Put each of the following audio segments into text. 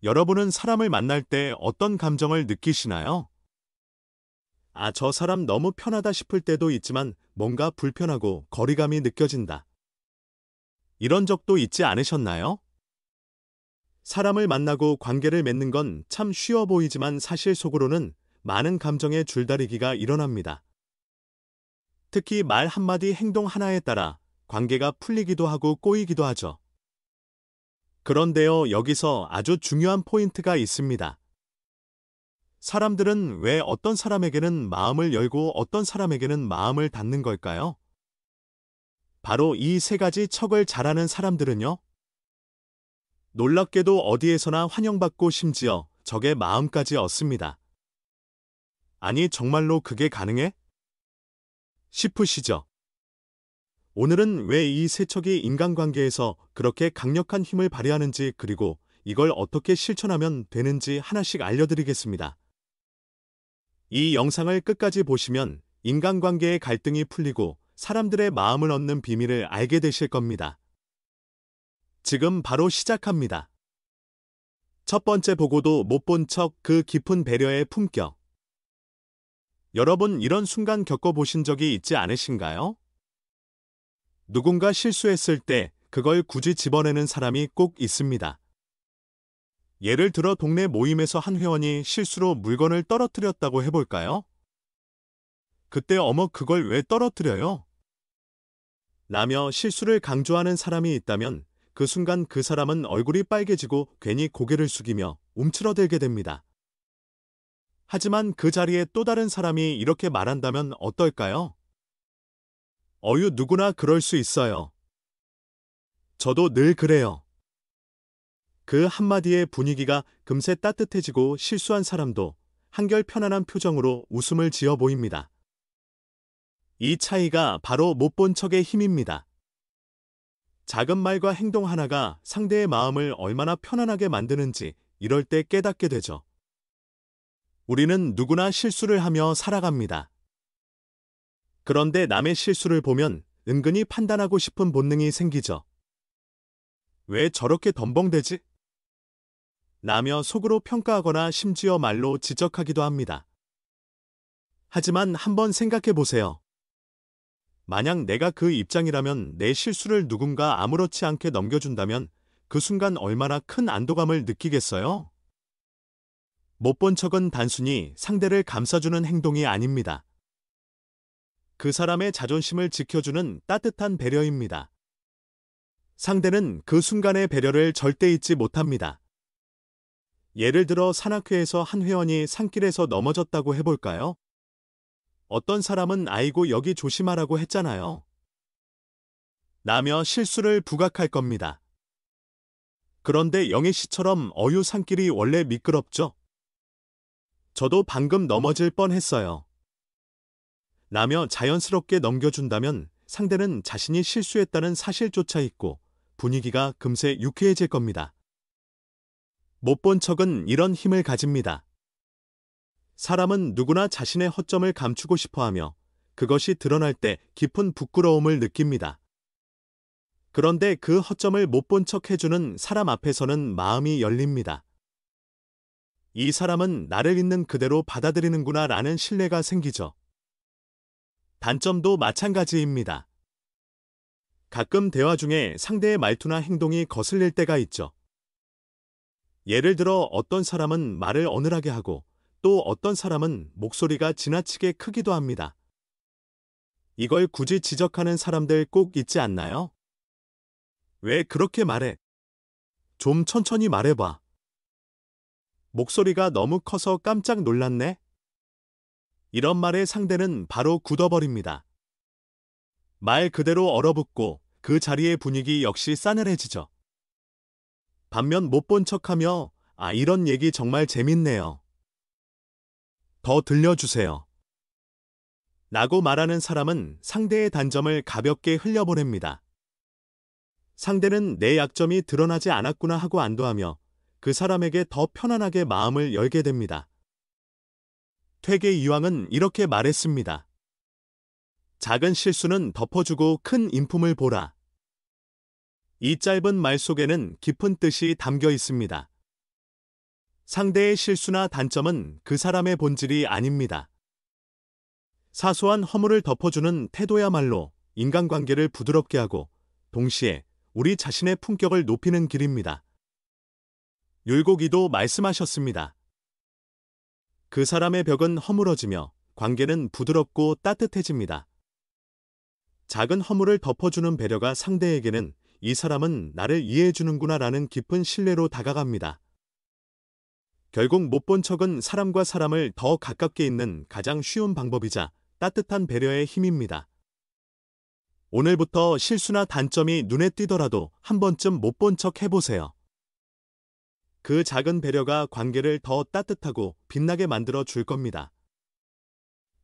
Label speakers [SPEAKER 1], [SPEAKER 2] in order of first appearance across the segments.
[SPEAKER 1] 여러분은 사람을 만날 때 어떤 감정을 느끼시나요? 저 사람 너무 편하다 싶을 때도 있지만 뭔가 불편하고 거리감이 느껴진다. 이런 적도 있지 않으셨나요? 사람을 만나고 관계를 맺는 건 참 쉬워 보이지만 사실 속으로는 많은 감정의 줄다리기가 일어납니다. 특히 말 한마디 행동 하나에 따라 관계가 풀리기도 하고 꼬이기도 하죠. 그런데요, 여기서 아주 중요한 포인트가 있습니다. 사람들은 왜 어떤 사람에게는 마음을 열고 어떤 사람에게는 마음을 닫는 걸까요? 바로 이 세 가지 척을 잘하는 사람들은요, 놀랍게도 어디에서나 환영받고 심지어 적의 마음까지 얻습니다. 아니, 정말로 그게 가능해? 싶으시죠? 오늘은 왜 이 세 척이 인간관계에서 그렇게 강력한 힘을 발휘하는지, 그리고 이걸 어떻게 실천하면 되는지 하나씩 알려드리겠습니다. 이 영상을 끝까지 보시면 인간관계의 갈등이 풀리고 사람들의 마음을 얻는 비밀을 알게 되실 겁니다. 지금 바로 시작합니다. 첫 번째 보고도 못 본 척, 그 깊은 배려의 품격. 여러분, 이런 순간 겪어보신 적이 있지 않으신가요? 누군가 실수했을 때 그걸 굳이 집어내는 사람이 꼭 있습니다. 예를 들어 동네 모임에서 한 회원이 실수로 물건을 떨어뜨렸다고 해볼까요? 그때 어머, 그걸 왜 떨어뜨려요? 라며 실수를 강조하는 사람이 있다면 그 순간 그 사람은 얼굴이 빨개지고 괜히 고개를 숙이며 움츠러들게 됩니다. 하지만 그 자리에 또 다른 사람이 이렇게 말한다면 어떨까요? 누구나 그럴 수 있어요. 저도 늘 그래요. 그 한마디의 분위기가 금세 따뜻해지고 실수한 사람도 한결 편안한 표정으로 웃음을 지어 보입니다. 이 차이가 바로 못 본 척의 힘입니다. 작은 말과 행동 하나가 상대의 마음을 얼마나 편안하게 만드는지 이럴 때 깨닫게 되죠. 우리는 누구나 실수를 하며 살아갑니다. 그런데 남의 실수를 보면 은근히 판단하고 싶은 본능이 생기죠. 왜 저렇게 덤벙대지? 라며 속으로 평가하거나 심지어 말로 지적하기도 합니다. 하지만 한번 생각해 보세요. 만약 내가 그 입장이라면 내 실수를 누군가 아무렇지 않게 넘겨준다면 그 순간 얼마나 큰 안도감을 느끼겠어요? 못 본 척은 단순히 상대를 감싸주는 행동이 아닙니다. 그 사람의 자존심을 지켜주는 따뜻한 배려입니다. 상대는 그 순간의 배려를 절대 잊지 못합니다. 예를 들어 산악회에서 한 회원이 산길에서 넘어졌다고 해볼까요? 어떤 사람은 아이고 여기 조심하라고 했잖아요. 라며 실수를 부각할 겁니다. 그런데 영애 씨처럼 산길이 원래 미끄럽죠? 저도 방금 넘어질 뻔했어요. 라며 자연스럽게 넘겨준다면 상대는 자신이 실수했다는 사실조차 잊고 분위기가 금세 유쾌해질 겁니다. 못 본 척은 이런 힘을 가집니다. 사람은 누구나 자신의 허점을 감추고 싶어하며 그것이 드러날 때 깊은 부끄러움을 느낍니다. 그런데 그 허점을 못 본 척 해주는 사람 앞에서는 마음이 열립니다. 이 사람은 나를 있는 그대로 받아들이는구나 라는 신뢰가 생기죠. 단점도 마찬가지입니다. 가끔 대화 중에 상대의 말투나 행동이 거슬릴 때가 있죠. 예를 들어 어떤 사람은 말을 어눌하게 하고 또 어떤 사람은 목소리가 지나치게 크기도 합니다. 이걸 굳이 지적하는 사람들 꼭 있지 않나요? 왜 그렇게 말해? 좀 천천히 말해봐. 목소리가 너무 커서 깜짝 놀랐네? 이런 말의 상대는 바로 굳어버립니다. 말 그대로 얼어붙고 그 자리의 분위기 역시 싸늘해지죠. 반면 못 본 척하며 이런 얘기 정말 재밌네요. 더 들려주세요. 라고 말하는 사람은 상대의 단점을 가볍게 흘려보냅니다. 상대는 내 약점이 드러나지 않았구나 하고 안도하며 그 사람에게 더 편안하게 마음을 열게 됩니다. 퇴계 이황은 이렇게 말했습니다. 작은 실수는 덮어주고 큰 인품을 보라. 이 짧은 말 속에는 깊은 뜻이 담겨 있습니다. 상대의 실수나 단점은 그 사람의 본질이 아닙니다. 사소한 허물을 덮어주는 태도야말로 인간관계를 부드럽게 하고 동시에 우리 자신의 품격을 높이는 길입니다. 율곡이도 말씀하셨습니다. 그 사람의 벽은 허물어지며 관계는 부드럽고 따뜻해집니다. 작은 허물을 덮어주는 배려가 상대에게는 이 사람은 나를 이해해주는구나 라는 깊은 신뢰로 다가갑니다. 결국 못 본 척은 사람과 사람을 더 가깝게 잇는 가장 쉬운 방법이자 따뜻한 배려의 힘입니다. 오늘부터 실수나 단점이 눈에 띄더라도 한 번쯤 못 본 척 해보세요. 그 작은 배려가 관계를 더 따뜻하고 빛나게 만들어 줄 겁니다.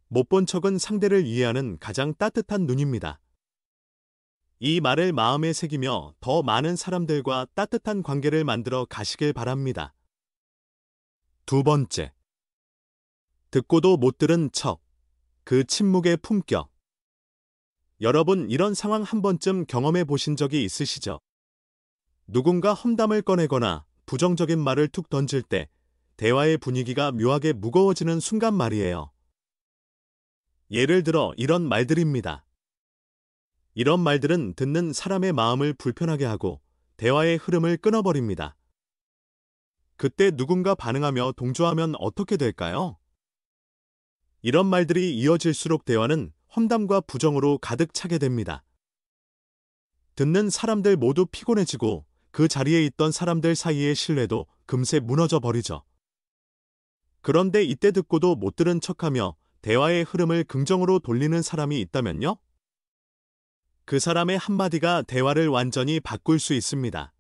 [SPEAKER 1] 못 본 척은 상대를 이해하는 가장 따뜻한 눈입니다. 이 말을 마음에 새기며 더 많은 사람들과 따뜻한 관계를 만들어 가시길 바랍니다. 두 번째, 듣고도 못 들은 척, 그 침묵의 품격. 여러분 이런 상황 한 번쯤 경험해 보신 적이 있으시죠? 누군가 험담을 꺼내거나 부정적인 말을 툭 던질 때 대화의 분위기가 묘하게 무거워지는 순간 말이에요. 예를 들어 이런 말들입니다. 이런 말들은 듣는 사람의 마음을 불편하게 하고 대화의 흐름을 끊어버립니다. 그때 누군가 반응하며 동조하면 어떻게 될까요? 이런 말들이 이어질수록 대화는 험담과 부정으로 가득 차게 됩니다. 듣는 사람들 모두 피곤해지고 그 자리에 있던 사람들 사이의 신뢰도 금세 무너져 버리죠. 그런데 이때 듣고도 못 들은 척하며 대화의 흐름을 긍정으로 돌리는 사람이 있다면요? 그 사람의 한마디가 대화를 완전히 바꿀 수 있습니다.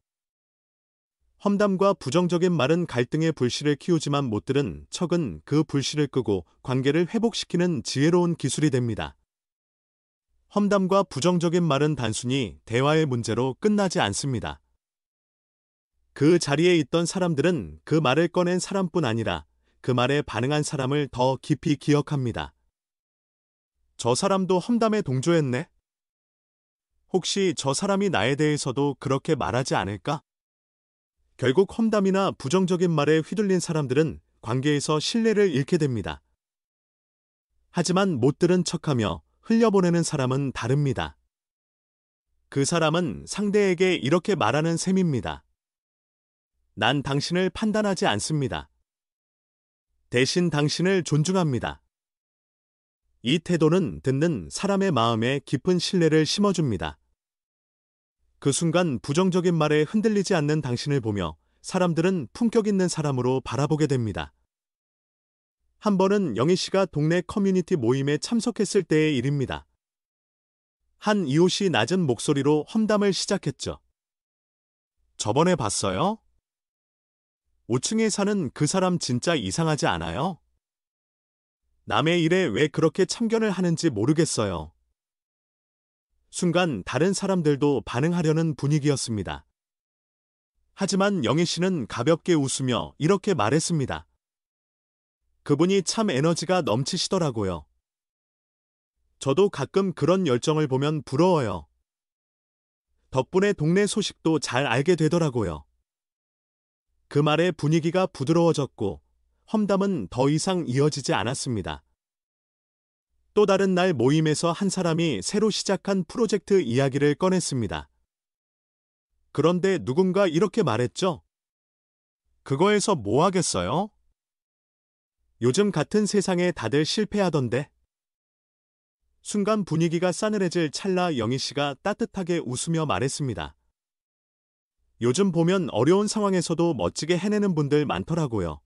[SPEAKER 1] 험담과 부정적인 말은 갈등의 불씨를 키우지만 못 들은 척은 그 불씨를 끄고 관계를 회복시키는 지혜로운 기술이 됩니다. 험담과 부정적인 말은 단순히 대화의 문제로 끝나지 않습니다. 그 자리에 있던 사람들은 그 말을 꺼낸 사람뿐 아니라 그 말에 반응한 사람을 더 깊이 기억합니다. 저 사람도 험담에 동조했네? 혹시 저 사람이 나에 대해서도 그렇게 말하지 않을까? 결국 험담이나 부정적인 말에 휘둘린 사람들은 관계에서 신뢰를 잃게 됩니다. 하지만 못 들은 척하며 흘려보내는 사람은 다릅니다. 그 사람은 상대에게 이렇게 말하는 셈입니다. 난 당신을 판단하지 않습니다. 대신 당신을 존중합니다. 이 태도는 듣는 사람의 마음에 깊은 신뢰를 심어줍니다. 그 순간 부정적인 말에 흔들리지 않는 당신을 보며 사람들은 품격 있는 사람으로 바라보게 됩니다. 한 번은 영희 씨가 동네 커뮤니티 모임에 참석했을 때의 일입니다. 한 이웃이 낮은 목소리로 험담을 시작했죠. 저번에 봤어요? 5층에 사는 그 사람 진짜 이상하지 않아요? 남의 일에 왜 그렇게 참견을 하는지 모르겠어요. 순간 다른 사람들도 반응하려는 분위기였습니다. 하지만 영희 씨는 가볍게 웃으며 이렇게 말했습니다. 그분이 참 에너지가 넘치시더라고요. 저도 가끔 그런 열정을 보면 부러워요. 덕분에 동네 소식도 잘 알게 되더라고요. 그 말에 분위기가 부드러워졌고 험담은 더 이상 이어지지 않았습니다. 또 다른 날 모임에서 한 사람이 새로 시작한 프로젝트 이야기를 꺼냈습니다. 그런데 누군가 이렇게 말했죠. 그거에서 뭐 하겠어요? 요즘 같은 세상에 다들 실패하던데. 순간 분위기가 싸늘해질 찰나 영희 씨가 따뜻하게 웃으며 말했습니다. 요즘 보면 어려운 상황에서도 멋지게 해내는 분들 많더라고요.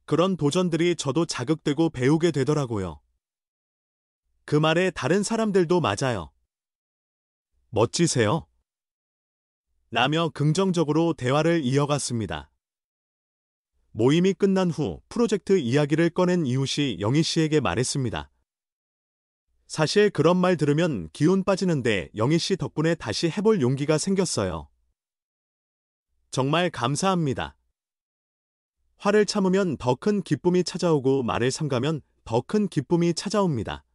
[SPEAKER 1] 그런 도전들이 저도 자극되고 배우게 되더라고요. 그 말에 다른 사람들도 맞아요. 멋지세요. 라며 긍정적으로 대화를 이어갔습니다. 모임이 끝난 후 프로젝트 이야기를 꺼낸 이웃이 영희 씨에게 말했습니다. 사실 그런 말 들으면 기운 빠지는데 영희 씨 덕분에 다시 해볼 용기가 생겼어요. 정말 감사합니다. 화를 참으면 더 큰 기쁨이 찾아오고 말을 삼가면 더 큰 기쁨이 찾아옵니다.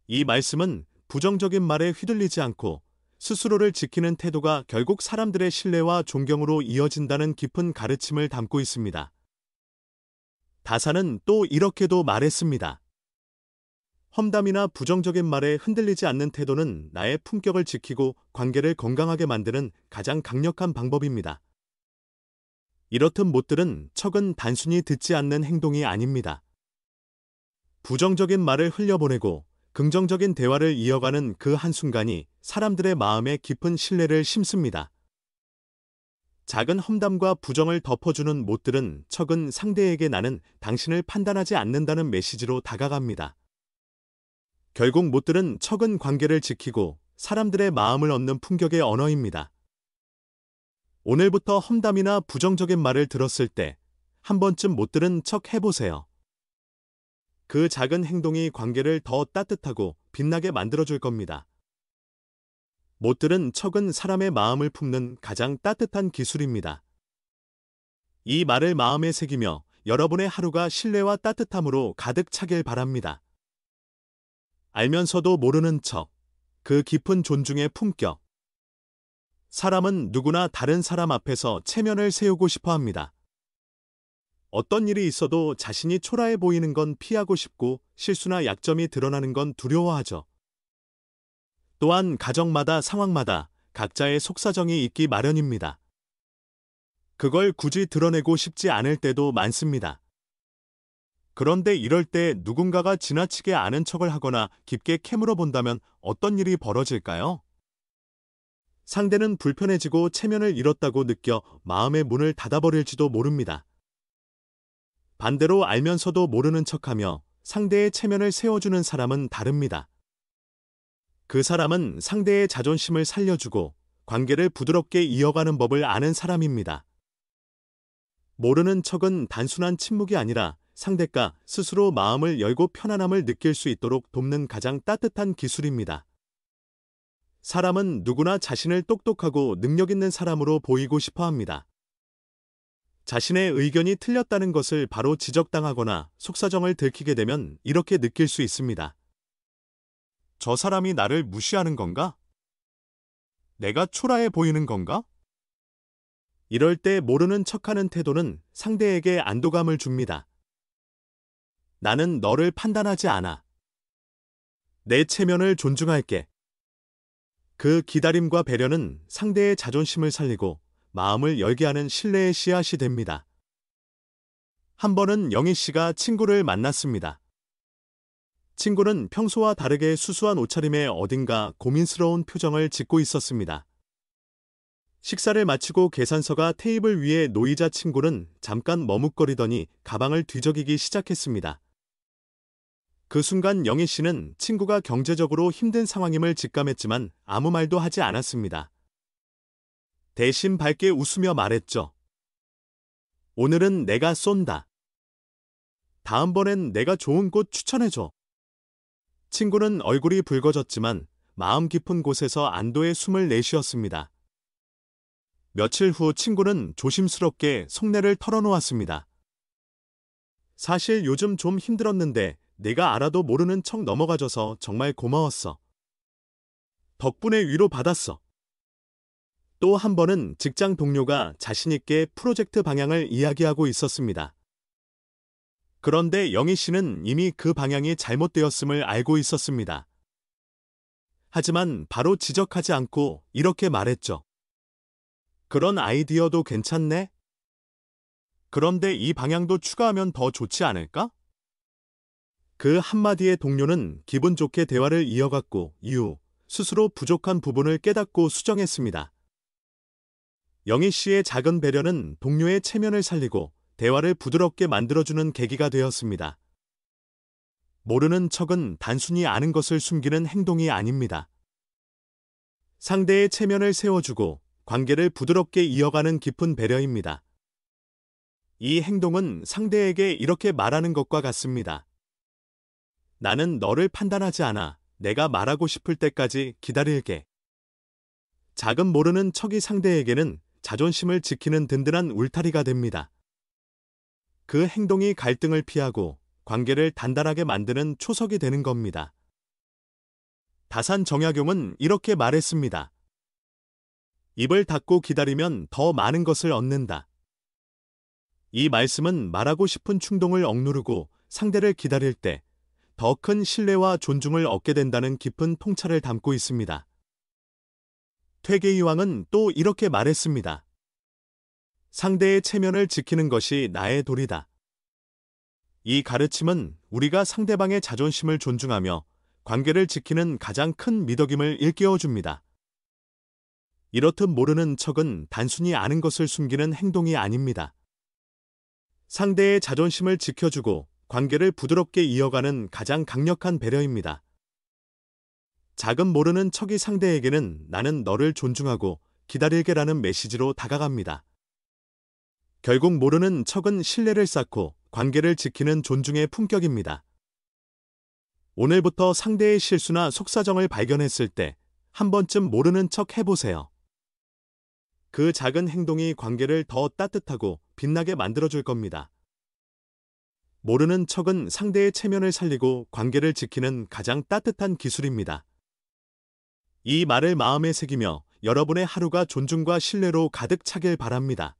[SPEAKER 1] 이 말씀은 부정적인 말에 휘둘리지 않고 스스로를 지키는 태도가 결국 사람들의 신뢰와 존경으로 이어진다는 깊은 가르침을 담고 있습니다. 다사는 또 이렇게도 말했습니다. 험담이나 부정적인 말에 흔들리지 않는 태도는 나의 품격을 지키고 관계를 건강하게 만드는 가장 강력한 방법입니다. 이렇듯 못들은 척은 단순히 듣지 않는 행동이 아닙니다. 부정적인 말을 흘려보내고 긍정적인 대화를 이어가는 그 한순간이 사람들의 마음에 깊은 신뢰를 심습니다. 작은 험담과 부정을 덮어주는 못들은 척은 상대에게 나는 당신을 판단하지 않는다는 메시지로 다가갑니다. 결국 못들은 척은 관계를 지키고 사람들의 마음을 얻는 품격의 언어입니다. 오늘부터 험담이나 부정적인 말을 들었을 때 한 번쯤 못 들은 척 해보세요. 그 작은 행동이 관계를 더 따뜻하고 빛나게 만들어줄 겁니다. 못 들은 척은 사람의 마음을 품는 가장 따뜻한 기술입니다. 이 말을 마음에 새기며 여러분의 하루가 신뢰와 따뜻함으로 가득 차길 바랍니다. 알면서도 모르는 척, 그 깊은 존중의 품격. 사람은 누구나 다른 사람 앞에서 체면을 세우고 싶어 합니다. 어떤 일이 있어도 자신이 초라해 보이는 건 피하고 싶고 실수나 약점이 드러나는 건 두려워하죠. 또한 가정마다 상황마다 각자의 속사정이 있기 마련입니다. 그걸 굳이 드러내고 싶지 않을 때도 많습니다. 그런데 이럴 때 누군가가 지나치게 아는 척을 하거나 깊게 캐물어 본다면 어떤 일이 벌어질까요? 상대는 불편해지고 체면을 잃었다고 느껴 마음의 문을 닫아버릴지도 모릅니다. 반대로 알면서도 모르는 척하며 상대의 체면을 세워주는 사람은 다릅니다. 그 사람은 상대의 자존심을 살려주고 관계를 부드럽게 이어가는 법을 아는 사람입니다. 모르는 척은 단순한 침묵이 아니라 상대가 스스로 마음을 열고 편안함을 느낄 수 있도록 돕는 가장 따뜻한 기술입니다. 사람은 누구나 자신을 똑똑하고 능력 있는 사람으로 보이고 싶어 합니다. 자신의 의견이 틀렸다는 것을 바로 지적당하거나 속사정을 들키게 되면 이렇게 느낄 수 있습니다. 저 사람이 나를 무시하는 건가? 내가 초라해 보이는 건가? 이럴 때 모르는 척하는 태도는 상대에게 안도감을 줍니다. 나는 너를 판단하지 않아. 내 체면을 존중할게. 그 기다림과 배려는 상대의 자존심을 살리고 마음을 열게 하는 신뢰의 씨앗이 됩니다. 한 번은 영희 씨가 친구를 만났습니다. 친구는 평소와 다르게 수수한 옷차림에 어딘가 고민스러운 표정을 짓고 있었습니다. 식사를 마치고 계산서가 테이블 위에 놓이자 친구는 잠깐 머뭇거리더니 가방을 뒤적이기 시작했습니다. 그 순간 영희 씨는 친구가 경제적으로 힘든 상황임을 직감했지만 아무 말도 하지 않았습니다. 대신 밝게 웃으며 말했죠. 오늘은 내가 쏜다. 다음번엔 내가 좋은 곳 추천해줘. 친구는 얼굴이 붉어졌지만 마음 깊은 곳에서 안도의 숨을 내쉬었습니다. 며칠 후 친구는 조심스럽게 속내를 털어놓았습니다. 사실 요즘 좀 힘들었는데 내가 알아도 모르는 척 넘어가줘서 정말 고마웠어. 덕분에 위로받았어. 또 한 번은 직장 동료가 자신있게 프로젝트 방향을 이야기하고 있었습니다. 그런데 영희 씨는 이미 그 방향이 잘못되었음을 알고 있었습니다. 하지만 바로 지적하지 않고 이렇게 말했죠. 그런 아이디어도 괜찮네? 그런데 이 방향도 추가하면 더 좋지 않을까? 그 한마디의 동료는 기분 좋게 대화를 이어갔고 이후 스스로 부족한 부분을 깨닫고 수정했습니다. 영희 씨의 작은 배려는 동료의 체면을 살리고 대화를 부드럽게 만들어주는 계기가 되었습니다. 모르는 척은 단순히 아는 것을 숨기는 행동이 아닙니다. 상대의 체면을 세워주고 관계를 부드럽게 이어가는 깊은 배려입니다. 이 행동은 상대에게 이렇게 말하는 것과 같습니다. 나는 너를 판단하지 않아. 내가 말하고 싶을 때까지 기다릴게. 작은 모르는 척이 상대에게는 자존심을 지키는 든든한 울타리가 됩니다. 그 행동이 갈등을 피하고 관계를 단단하게 만드는 초석이 되는 겁니다. 다산 정약용은 이렇게 말했습니다. 입을 닫고 기다리면 더 많은 것을 얻는다. 이 말씀은 말하고 싶은 충동을 억누르고 상대를 기다릴 때 더 큰 신뢰와 존중을 얻게 된다는 깊은 통찰을 담고 있습니다. 퇴계이왕은 또 이렇게 말했습니다. 상대의 체면을 지키는 것이 나의 도리다. 이 가르침은 우리가 상대방의 자존심을 존중하며 관계를 지키는 가장 큰 미덕임을 일깨워줍니다. 이렇듯 모르는 척은 단순히 아는 것을 숨기는 행동이 아닙니다. 상대의 자존심을 지켜주고 관계를 부드럽게 이어가는 가장 강력한 배려입니다. 작은 모르는 척이 상대에게는 나는 너를 존중하고 기다릴게라는 메시지로 다가갑니다. 결국 모르는 척은 신뢰를 쌓고 관계를 지키는 존중의 품격입니다. 오늘부터 상대의 실수나 속사정을 발견했을 때 한 번쯤 모르는 척 해보세요. 그 작은 행동이 관계를 더 따뜻하고 빛나게 만들어줄 겁니다. 모르는 척은 상대의 체면을 살리고 관계를 지키는 가장 따뜻한 기술입니다. 이 말을 마음에 새기며 여러분의 하루가 존중과 신뢰로 가득 차길 바랍니다.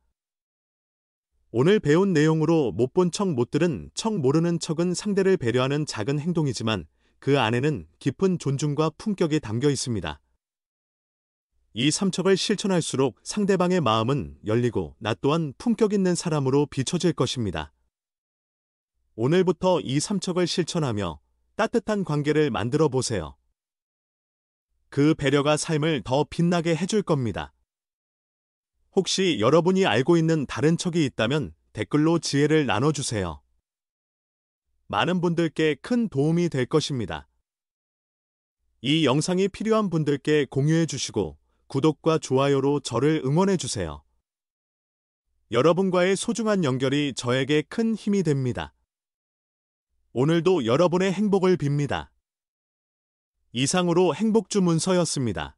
[SPEAKER 1] 오늘 배운 내용으로 못 본 척 못 들은 척 모르는 척은 상대를 배려하는 작은 행동이지만 그 안에는 깊은 존중과 품격이 담겨 있습니다. 이 3척을 실천할수록 상대방의 마음은 열리고 나 또한 품격 있는 사람으로 비춰질 것입니다. 오늘부터 이 3척을 실천하며 따뜻한 관계를 만들어 보세요. 그 배려가 삶을 더 빛나게 해줄 겁니다. 혹시 여러분이 알고 있는 다른 척이 있다면 댓글로 지혜를 나눠주세요. 많은 분들께 큰 도움이 될 것입니다. 이 영상이 필요한 분들께 공유해 주시고 구독과 좋아요로 저를 응원해 주세요. 여러분과의 소중한 연결이 저에게 큰 힘이 됩니다. 오늘도 여러분의 행복을 빕니다. 이상으로 행복주 문서였습니다.